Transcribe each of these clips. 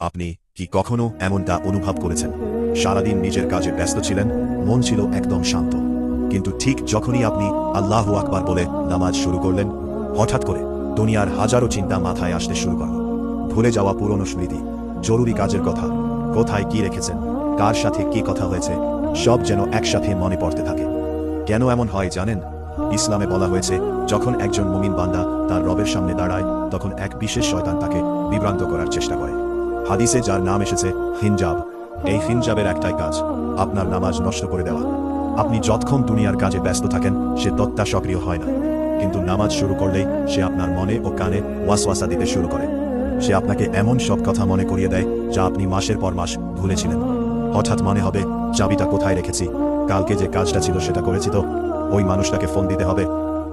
আপনি কি কখনো এমনটা অনুভব করেছেন? সারাদিন নিজের কাজে ব্যস্ত ছিলেন, মন ছিল একদম শান্ত, কিন্তু ঠিক যখনই আপনি আল্লাহু আকবার বলে নামাজ শুরু করলেন, হঠাৎ করে দুনিয়ার হাজারো চিন্তা মাথায় আসতে শুরু করল। ভুলে যাওয়া পুরনো স্মৃতি, জরুরি কাজের কথা, কোথায় কি রেখেছেন, কার সাথে কি কথা হয়েছে, সব যেন একসাথে মনে পড়তে থাকে। কেন এমন হয় জানেন? ইসলামে বলা হয়েছে, যখন একজন মুমিন বান্দা তার রবের সামনে দাঁড়ায়, তখন এক বিশেষ শয়তান তাকে বিভ্রান্ত করার চেষ্টা করে। হাদিসে যার নাম এসেছে হিনজাব, এই হিনজাবের একটাই কাজ, আপনার নামাজ নষ্ট করে দেওয়া। আপনি যতক্ষণ দুনিয়ার কাজে ব্যস্ত থাকেন, সে তত্ত্বা সক্রিয় হয় না, কিন্তু নামাজ শুরু করলেই সে আপনার মনে ও কানে ওয়াসওয়াসা দিতে শুরু করে। সে আপনাকে এমন সব কথা মনে করিয়ে দেয় যা আপনি মাসের পর মাস ভুলেছিলেন। হঠাৎ মনে হবে, চাবিটা কোথায় রেখেছি, কালকে যে কাজটা ছিল সেটা করেছি তো, ওই মানুষটাকে ফোন দিতে হবে।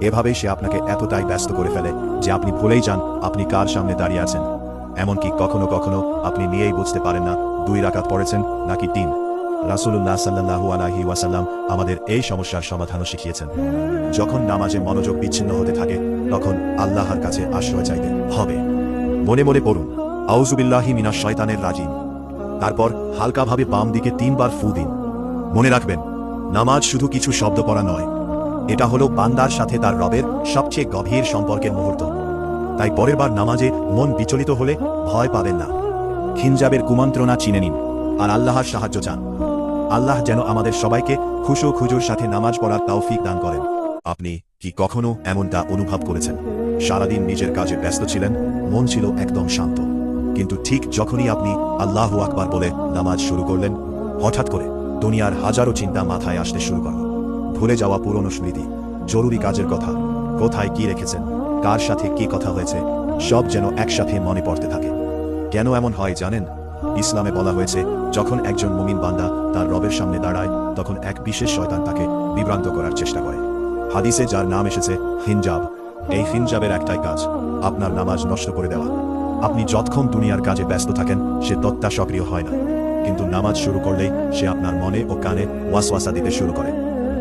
এভাবেই সে আপনাকে এতটাই ব্যস্ত করে ফেলে যে আপনি ভুলেই যান আপনি কার সামনে দাঁড়িয়ে আছেন। এমনকি কখনো কখনো আপনি নিয়েই বুঝতে পারেন না 2 রাকাত পড়েছেন নাকি 3। রাসূলুল্লাহ সাল্লাল্লাহু আলাইহি ওয়াসাল্লাম আমাদের এই সমস্যার সমাধানও শিখিয়েছেন। যখন নামাজে মনোযোগ বিচ্ছিন্ন হতে থাকে, তখন আল্লাহর কাছে আশ্রয় চাইতে হবে। মনে মনে পড়ুন, আউযুবিল্লাহি মিনাশ শয়তানির রাজিম। তারপর হালকাভাবে বাম দিকে 3 বার ফু দিন। মনে রাখবেন, নামাজ শুধু কিছু শব্দ পড়া নয়, এটা হলো বান্দার সাথে তার রবের সবচেয়ে গভীর সম্পর্কের মুহূর্ত। তাই পরের বার নামাজে মন বিচলিত হলে ভয় পাবেন না, হিনজাবের কুমন্ত্রণা চিনে নিন আর আল্লাহর সাহায্য চান। আল্লাহ যেন আমাদের সবাইকে খুশু খুজুর সাথে নামাজ পড়ার তৌফিক দান করেন। আপনি কি কখনো এমনটা অনুভব করেছেন? সারাদিন নিজের কাজে ব্যস্ত ছিলেন, মন ছিল একদম শান্ত, কিন্তু ঠিক যখনই আপনি আল্লাহু আকবার বলে নামাজ শুরু করলেন, হঠাৎ করে দুনিয়ার হাজারো চিন্তা মাথায় আসতে শুরু করল। ভুলে যাওয়া পুরনো স্মৃতি, জরুরি কাজের কথা, কোথায় কি রেখেছেন, কার সাথে কি কথা হয়েছে, সব যেন একসাথে মনে পড়তে থাকে। কেন এমন হয় জানেন? ইসলামে বলা হয়েছে, যখন একজন মুমিন বান্দা তার রবের সামনে দাঁড়ায়, তখন এক বিশেষ শয়তান তাকে বিভ্রান্ত করার চেষ্টা করে। হাদিসে যার নাম এসেছে হিনজাব, এই হিনজাবের একটাই কাজ, আপনার নামাজ নষ্ট করে দেওয়া। আপনি যতক্ষণ দুনিয়ার কাজে ব্যস্ত থাকেন, সে তত্ত্বা সক্রিয় হয় না, কিন্তু নামাজ শুরু করলেই সে আপনার মনে ও কানে ওয়াসওয়াসা দিতে শুরু করে।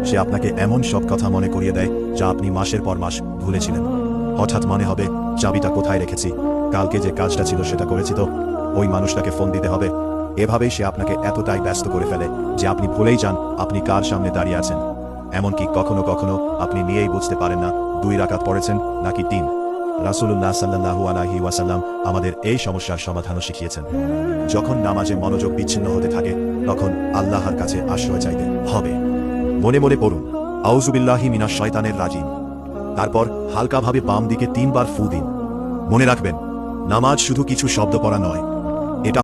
সে আপনাকে এমন সব কথা মনে করিয়ে দেয় যা আপনি মাসের পর মাস ভুলেছিলেন। হঠাৎ মনে হবে, চাবিটা কোথায় রেখেছি, কালকে যে কাজটা ছিল সেটা করেছি তো, ওই মানুষটাকে ফোন দিতে হবে। এভাবেই সে আপনাকে এতটাই ব্যস্ত করে ফেলে যে আপনি ভুলেই যান আপনি কার সামনে দাঁড়িয়ে আছেন। এমনকি কখনো কখনো আপনি নিয়েই বুঝতে পারেন না 2 রাকাত পড়েছেন নাকি 3। রাসূলুল্লাহ সাল্লাল্লাহু আলাইহি ওয়াসাল্লাম আমাদের এই সমস্যার সমাধানও শিখিয়েছেন। যখন নামাজে মনোযোগ বিচ্ছিন্ন হতে থাকে, তখন আল্লাহর কাছে আশ্রয় চাইতে হবে। মনে মনে পড়ুন, আউযুবিল্লাহি মিনাশ শয়তানির রাজিম। তারপর হালকাভাবে বাম দিকে 3 বার ফু দিন। মনে রাখবেন, নামাজ শুধু কিছু শব্দ পড়া নয়,